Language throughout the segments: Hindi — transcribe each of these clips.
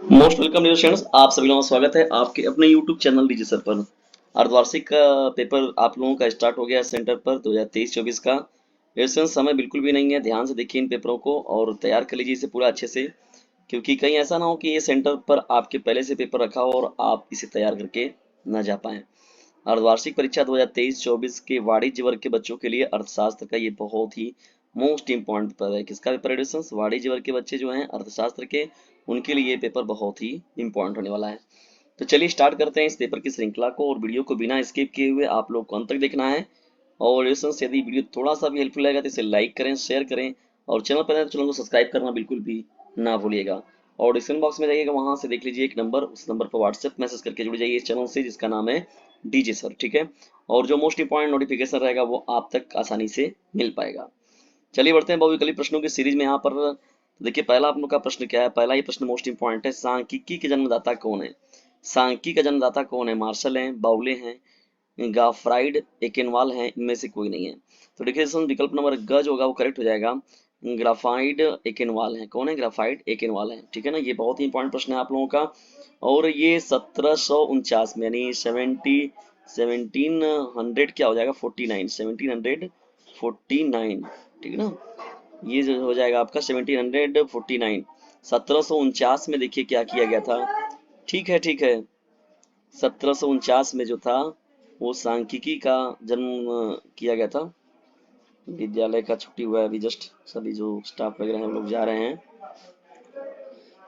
मोस्ट वेलकम डियर स्टूडेंट्स, आप सभी लोगों का स्वागत है आपके अपने यूट्यूब चैनल डीजी सर पर। अर्धवार्षिक का पेपर आप लोगों का स्टार्ट हो गया है सेंटर पर 2023-24 का। इसमें समय बिल्कुल भी नहीं है, ध्यान से देखिए इन पेपरों को और तैयार कर लीजिए इसे पूरा अच्छे से, क्योंकि कहीं ऐसा ना हो कि ये सेंटर पर आपके पहले से पेपर रखा हो और आप इसे तैयार करके न जा पाएं। अर्धवार्षिक परीक्षा 2023-24 के वाणिज्य वर्ग के बच्चों के लिए अर्थशास्त्र का ये बहुत ही मोस्ट इम्पॉर्टेंट पेपर है। किसका पेपर है डिस्टेंस? वाणिज्य वर्ग के बच्चे जो हैं अर्थशास्त्र के, उनके लिए ये पेपर बहुत ही इम्पोर्टेंट होने वाला है। तो चलिए स्टार्ट करते हैं इस पेपर की श्रृंखला को, और वीडियो को बिना स्किप किए हुए आप लोग को अंत तक देखना है। और डिस्टेंस यदि वीडियो थोड़ा सा भी हेल्पफुल लगेगा तो इसे लाइक करें, शेयर करें, और चैनल पर नए हैं तो चैनल को सब्सक्राइब करना बिल्कुल भी ना भूलिएगा। और डिस्क्रिप्शन बॉक्स में जाइएगा, वहां से देख लीजिए एक नंबर, उस नंबर पर व्हाट्सएप मैसेज करके जुड़ जाइए इस चैनल से जिसका नाम है डीजे सर, ठीक है। और जो मोस्ट इंपॉर्टेंट नोटिफिकेशन रहेगा वो आप तक आसानी से मिल पाएगा। चलिए बढ़ते हैं बहुविकल्पी प्रश्नों की सीरीज में यहाँ पर। तो देखिए पहला आप लोग का प्रश्न क्या है। पहला ये प्रश्न मोस्ट इंपॉर्टेंट है, सांख्यिकी के जन्मदाता कौन है? सांख्यिकी का जन्मदाता कौन है? मार्शल हैं, बाउले हैं, गाफ्राइड एकेनवाल हैं, इनमें से कोई नहीं है। तो देखिए इसमें विकल्प नंबर ग जो होगा वो करेक्ट हो जाएगा। ग्राफाइड एकेनवाल है। कौन है? ग्राफाइड एकेनवाल है, ठीक है ना। ये बहुत ही इंपॉर्टेंट प्रश्न है आप लोगों का। और ये 1749 में यानी 1700 क्या हो जाएगा? 49, 1749, ठीक है ना। ये जो हो जाएगा आपका 1749, 1749 में देखिए क्या किया गया था। ठीक है, ठीक है। 1749 में जो था वो सांख्यिकी का जन्म किया गया था। विद्यालय का छुट्टी हुआ है अभी जस्ट, सभी जो स्टाफ वगैरह हैं वो लोग जा रहे हैं।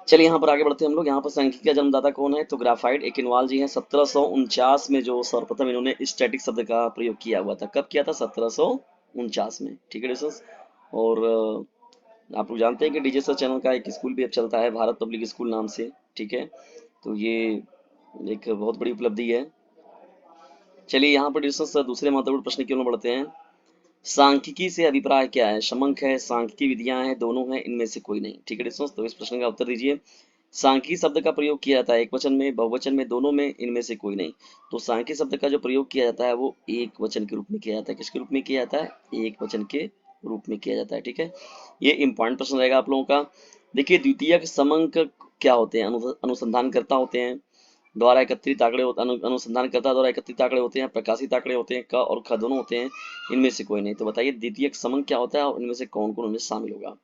चलिए यहाँ पर आगे बढ़ते हैं हम लोग। यहाँ पर सांख्यिकी का जन्मदाता कौन है? तो ग्राफाइट एकिनवाल जी हैं। 1749 में जो सर्वप्रथम इन्होंने स्टैटिक शब्द का प्रयोग किया हुआ था। कब किया था? 1749 में, ठीक है डिस्कस। और आप लोग जानते हैं कि डीजे सर चैनल का एक स्कूल भी अब चलता है, भारत पब्लिक स्कूल नाम से, ठीक है। तो ये एक बहुत बड़ी उपलब्धि है। चलिए यहाँ पर डिस्कस दूसरे महत्वपूर्ण प्रश्न की ओर बढ़ते हैं। सांख्यिकी से अभिप्राय क्या है? शमंक है, सांख्यिकी विधियां हैं, दोनों हैं, इनमें से कोई नहीं, ठीक है डिस्कस। तो इस प्रश्न का उत्तर दीजिए। सांख्यिकी शब्द का प्रयोग किया जाता है एक वचन में, बहुवचन में, दोनों में, इनमें से कोई नहीं। तो सांख्यिकी शब्द का जो प्रयोग किया जाता है वो एक वचन के रूप में किया जाता है। किसके रूप में किया जाता है? एक वचन के रूप में किया जाता है, ठीक है। ये इंपॉर्टेंट प्रश्न रहेगा आप लोगों का। देखिए द्वितीयक समंक क्या होते हैं? अनुसंधानकर्ता होते हैं, द्वारा एकत्रित आंकड़े अनुसंधानकर्ता द्वारा एकत्रित आंकड़े होते हैं, प्रकाशित आंकड़े होते हैं, क और ख दोनों होते हैं, इनमें से कोई नहीं। तो बताइए द्वितीयक समंक क्या होता है और इनमें से कौन कौन उनमें शामिल होगा?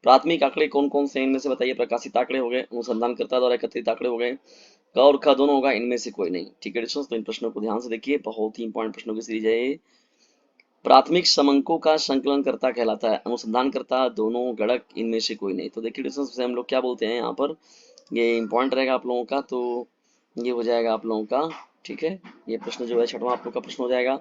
प्राथमिक आंकड़े कौन कौन से हैं? इनमें से बताइए। प्रकाशित आंकड़े हो गए, अनुसंधानकर्ता द्वारा एकत्रित आंकड़े हो गए, क और ख दोनों होगा, इनमें से कोई नहीं, ठीक है दोस्तों। तो इन प्रश्नों को ध्यान से देखिए, बहुत ही इंपॉर्टेंट प्रश्नों की सीरीज है ये। प्राथमिक समंकों का संकलनकर्ता कहलाता है, अनुसंधानकर्ता दोनों, गणक, इनमें से कोई नहीं। तो देखिए डिस्टेंस से हम लोग क्या बोलते हैं यहाँ पर, ये इंपॉर्टेंट रहेगा आप लोगों का। तो ये हो जाएगा आप लोगों का, ठीक है। ये प्रश्न जो है छठवां आप लोग का प्रश्न हो जाएगा।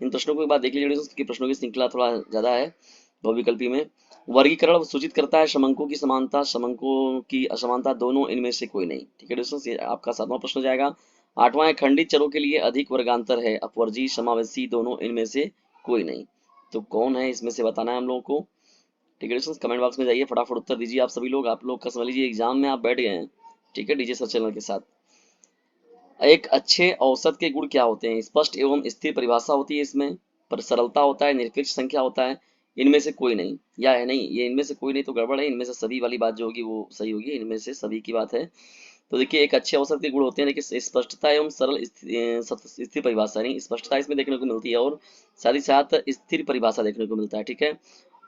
इन प्रश्नों को एक बार देख लीजिए डिस्टेंस की, प्रश्नों की श्रृंखला थोड़ा ज्यादा है बहुविकल्पी में। वर्गीकरण सूचित करता है समंकों की समानता, समंकों की असमानता, दोनों, इनमें से कोई नहीं, ठीक है डिस्टेंस। ये आपका सातवां प्रश्न हो जाएगा। आठवां है, खंडित चरों के लिए अधिक वर्गांतर है, अपवर्जी, समावेशी, दोनों, इनमें से कोई नहीं। तो कौन है इसमें से बताना है हम लोगों को, ठीक है दोस्तों। कमेंट बॉक्स में जाइए, फटाफट उत्तर दीजिए आप सभी लोग। आप लोग का समझ लीजिए एग्जाम में आप बैठ गए हैं, ठीक है, डीजे सर चैनल के साथ। एक अच्छे औसत के गुण क्या होते हैं? स्पष्ट एवं स्थिर परिभाषा होती है इसमें, पर सरलता होता है, निरपेक्ष संख्या होता है, इनमें से कोई नहीं। या है नहीं, ये इनमें से कोई नहीं तो गड़बड़ है, इनमें से सभी वाली बात जो होगी वो सही होगी, इनमें से सभी की बात है। तो देखिए एक अच्छे औसत के गुण होते हैं, देखिए स्पष्टता एवं सरल स्थिर परिभाषा, नहीं स्पष्टता इसमें देखने को मिलती है, और साथ ही साथ स्थिर परिभाषा देखने को मिलता है, ठीक है।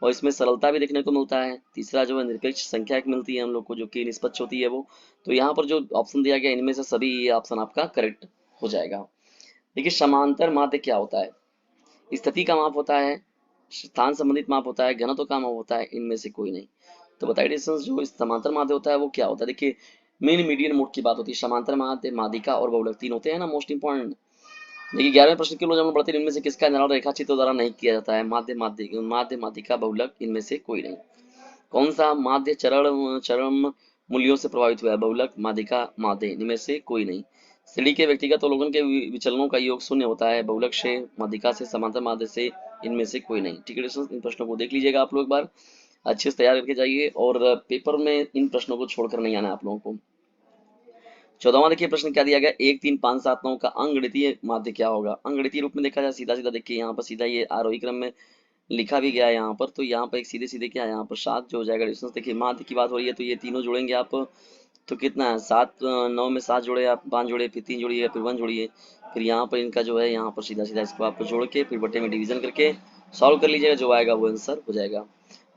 और इसमें सरलता भी देखने को मिलता है। तीसरा जो है निरपेक्ष संख्या एक मिलती है हम लोग को, जो कि निष्पक्ष होती है वो। तो यहाँ पर जो ऑप्शन दिया गया इनमें से सभी, ये ऑप्शन आपका करेक्ट हो जाएगा। देखिए समांतर माध्य क्या होता है? स्थिति का माप होता है, स्थान संबंधित माप होता है, घनत्व का माप होता है, इनमें से कोई नहीं। तो बताइए डिस्टेंस जो समांतर माध्य होता है वो क्या होता है? देखिए मीन मीडियन मोड की बात होती है। समांतर माध्य, माध्यिका और बहुलक तीन होते हैं ना मोस्ट इंपॉर्टेंट। देखिए 11वें प्रश्न के लोग जब हम पढ़ते हैं, इनमें से किसका निर्धारण रेखा चित्र द्वारा नहीं किया जाता है? माध्य, माध्य, माध्यिका, बहुलक, इनमें से कोई नहीं। कौन सा माध्य चरण चरम मूल्यों से प्रभावित हुआ है? बहुलक, माध्यिका, माध्य, इनमें से कोई नहीं। श्रेणी के व्यक्तिगत अवलोकन के विचलनों का योग शून्य होता है, बहुलक से, माध्यिका से, समांतर माध्य से, इनमें से कोई नहीं, ठीक है दोस्तों। इन प्रश्नों को देख लीजिएगा आप लोग एक बार, अच्छे से तैयार करके जाइए, और पेपर में इन प्रश्नों को छोड़कर नहीं आना है आप लोगों को। 14वां देखिए प्रश्न क्या दिया गया, 1 3 5 7 9 का अंगगणितीय माध्य क्या होगा? अंगगणितीय रूप में देखा जाए, सीधा सीधा देखिए यहाँ पर सीधा ये आरोही क्रम में लिखा भी गया है यहाँ पर। तो यहाँ पर एक सीधे सीधे क्या है, यहाँ पर 7 जो हो जाएगा डिस्टेंस। देखिए माध्य की बात हो रही है तो ये तीनों जोड़ेंगे आप, तो कितना है, 7 9 में 7 जोड़े आप, 5 जोड़े, फिर 3 जोड़िए, फिर 1 जोड़िए, फिर यहाँ पर इनका जो है यहाँ पर सीधा सीधा इसको आप जोड़ के फिर बटे में डिवीजन करके सॉल्व कर लीजिएगा, जो आएगा वो आंसर हो जाएगा।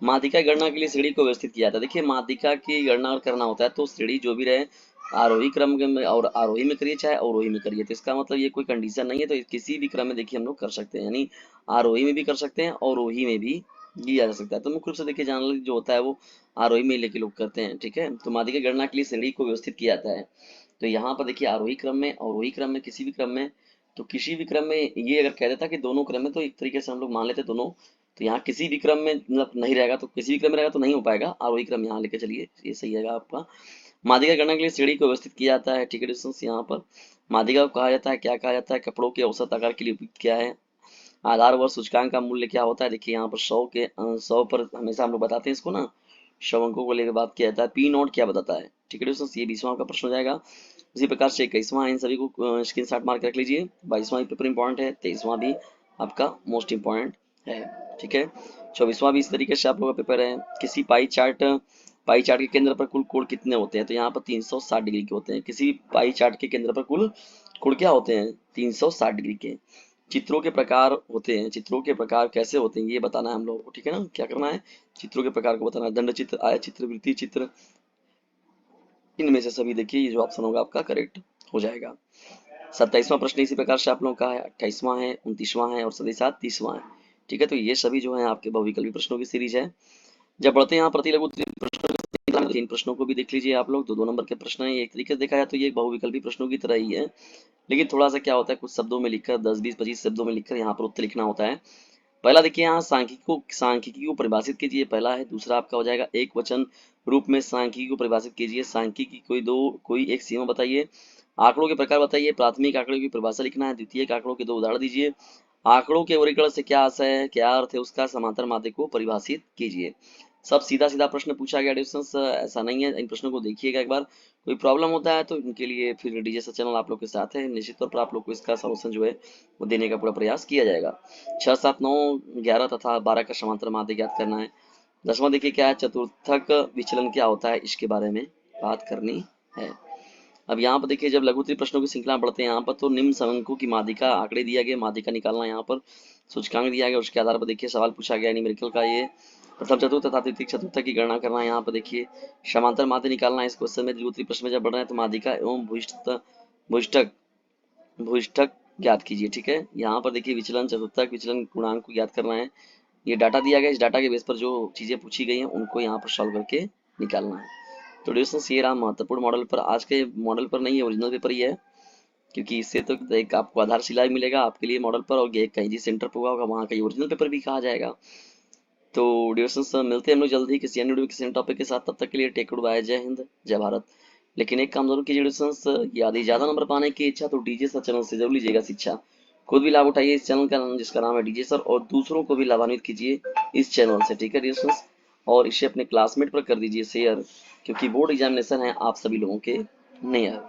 माध्यिका की गणना के लिए श्रेणी को व्यवस्थित किया जाता है। देखिए माध्यिका की गणना अगर करना होता है तो श्रेणी जो भी रहे आरोही क्रम में और आरोही में करिए चाहे अवरोही में करिए, तो इसका मतलब ये कोई कंडीशन नहीं है, तो किसी भी क्रम में देखिए हम लोग कर सकते हैं, यानी आरोही में भी कर सकते हैं अवरोही में भी लिया जा सकता है। तो मुख्य रूप से देखिए जनरली जो होता है वो आरोही में लेके लोग करते हैं, ठीक है। तो माध्यिका की गणना के लिए श्रेणी को व्यवस्थित किया जाता है। तो यहाँ पर देखिए आरोही क्रम में अवरोही क्रम में किसी भी क्रम में, तो किसी भी क्रम में ये अगर कह देता कि दोनों क्रम में, तो एक तरीके से हम लोग मान लेते दोनों, तो यहाँ किसी भी क्रम में मतलब नहीं रहेगा, तो किसी भी क्रम में रहेगा तो नहीं हो पाएगा, आरोही क्रम यहाँ लेके चलिए, ये सही रहेगा आपका। माध्यिका गणना के लिए श्रेणी को व्यवस्थित किया जाता है, ठीक है डिस्टेंस। यहाँ पर माध्यिका को कहा जाता है, क्या कहा जाता है, कपड़ों के औसत आकार के लिए उपयुक्त क्या है, आधार वर्ष सूचकांक का मूल्य क्या होता है। देखिए यहाँ पर 100 पर हमेशा हम लोग बताते हैं इसको ना, 100 अंकों को लेकर बात किया जाता है। पी नोट क्या बताता है, ठीक है दोस्तों, ये 20वां आपका प्रश्न हो जाएगा। उसी प्रकार से 21वां इन सभी को स्क्रीनशॉट मार के रख लीजिए। 22वां भी पेपर इंपॉर्टेंट है, 23वां भी आपका मोस्ट इंपॉर्टेंट है, ठीक है। 24वां भी इस तरीके से आप लोगों का पेपर है। किसी पाई चार्ट के केंद्र पर कुल कोण कितने होते हैं, तो यहाँ पर 360 डिग्री के होते हैं। किसी पाई चार्ट के केंद्र पर कुल कोण क्या होते हैं, 360 डिग्री के। चित्रों के प्रकार होते हैं, चित्रों के प्रकार कैसे होते हैं ये बताना है हम लोगों को, ठीक है ना। क्या करना है, चित्रों के प्रकार को बताना है। दंड चित्र, आयत चित्र, वृत्तीय चित्र, इनमें से सभी देखिए ये जो ऑप्शन होगा आपका करेक्ट हो जाएगा। 27वां प्रश्न इसी प्रकार से आप लोगों का है, 28वां है, 29वां है और साथ ही साथ 30वां है, ठीक है। तो ये सभी जो है आपके बहुविकल्पी प्रश्नों की सीरीज है। जब बढ़ते हैं यहाँ प्रति लघु उत्तरीय प्रश्नों की श्रृंखला में, 3 प्रश्नों को भी देख लीजिए आप लोग, 2-2 नंबर के प्रश्न है। एक तरीके से देखा जाए तो ये एक बहुविकल्पी प्रश्नों की तरह ही है, लेकिन थोड़ा सा क्या होता है, कुछ शब्दों में लिखकर 10-20-25 शब्दों में लिखकर यहाँ पर उत्तर लिखना होता है। पहला देखिए यहाँ सांख्यिकी को परिभाषित कीजिए, पहला है। दूसरा आपका हो जाएगा एक वचन रूप में सांख्यिकी को परिभाषित कीजिए। सांख्यिकी कोई एक सीमा बताइए। आंकड़ों के प्रकार बताइए। प्राथमिक आंकड़ों की परिभाषा लिखना है। द्वितीयक आंकड़ों के 2 उदाहरण दीजिए। आंकड़ों के वर्गीकरण से क्या आशय है, क्या अर्थ है उसका, समांतर माध्य को परिभाषित कीजिए। सब सीधा सीधा प्रश्न पूछा गया डिस्टेंस, ऐसा नहीं है। इन प्रश्नों को देखिएगा एक बार, कोई प्रॉब्लम होता है तो इनके लिए फिर डीजे सर चैनल आप लोग के साथ है, निश्चित तौर पर आप लोग को इसका सॉल्यूशन जो है वो देने का पूरा प्रयास किया जाएगा। 6, 7, 9, 11 तथा 12 का समांतर माध्य ज्ञात करना है। 10वां देखिए क्या है, चतुर्थक विचलन क्या होता है, इसके बारे में बात करनी है। अब यहाँ पर देखिए जब लघु उत्तरीय प्रश्नों की श्रृंखला बढ़ते हैं यहाँ पर, तो निम्न अंकों की माध्यिका आंकड़े दिया गया, माध्यिका निकालना, यहाँ पर सूचकांक दिया गया, उसके आधार पर देखिए सवाल पूछा गया न्यूमेरिकल का। ये प्रथम चतुर्थ तथा तृतीय चतुर्थ की गणना करना है। यहाँ पर देखिए समांतर माध्य निकालना है। इस क्वेश्चन में लघु उत्तरीय प्रश्न में जब बढ़ रहे हैं तो माध्यिका एवं भूइष्ठक भूइष्ठक ज्ञात कीजिए, ठीक है। यहाँ पर देखिए विचलन, चतुर्थक विचलन, गुणांक को ज्ञात करना है। ये डाटा दिया गया, इस डाटा के बेस पर जो चीजें पूछी गई हैं उनको यहाँ पर सॉल्व करके निकालना है। तो दोस्तों ये रहा महत्वपूर्ण मॉडल पर, आज के मॉडल पर नहीं है, ओरिजिनल पेपर ही है, क्योंकि इससे तो एक आपको आधारशिला भी मिलेगा आपके लिए मॉडल पर, और कहीं जिस सेंटर पर हुआ होगा वहाँ का ओरिजिनल पेपर भी कहा जाएगा। तो डिस्टेंस मिलते हैं हम लोग जल्द ही किसी अन्य वीडियो किसी टॉपिक के साथ, तब तक के लिए टेक गुड बाय, जय हिंद जय भारत। लेकिन एक काम जरूर कीजिए डिस्टेंस, यदि ज्यादा नंबर पाने की इच्छा तो डीजे सर चैनल से जरूर लीजिएगा शिक्षा। खुद भी लाभ उठाइए इस चैनल का नाम, जिसका नाम है डीजे सर, और दूसरों को भी लाभान्वित कीजिए इस चैनल से, ठीक है डिस्टेंस। और इसे अपने क्लासमेट पर कर दीजिए शेयर, क्योंकि बोर्ड एग्जामिनेशन है आप सभी लोगों के नियर।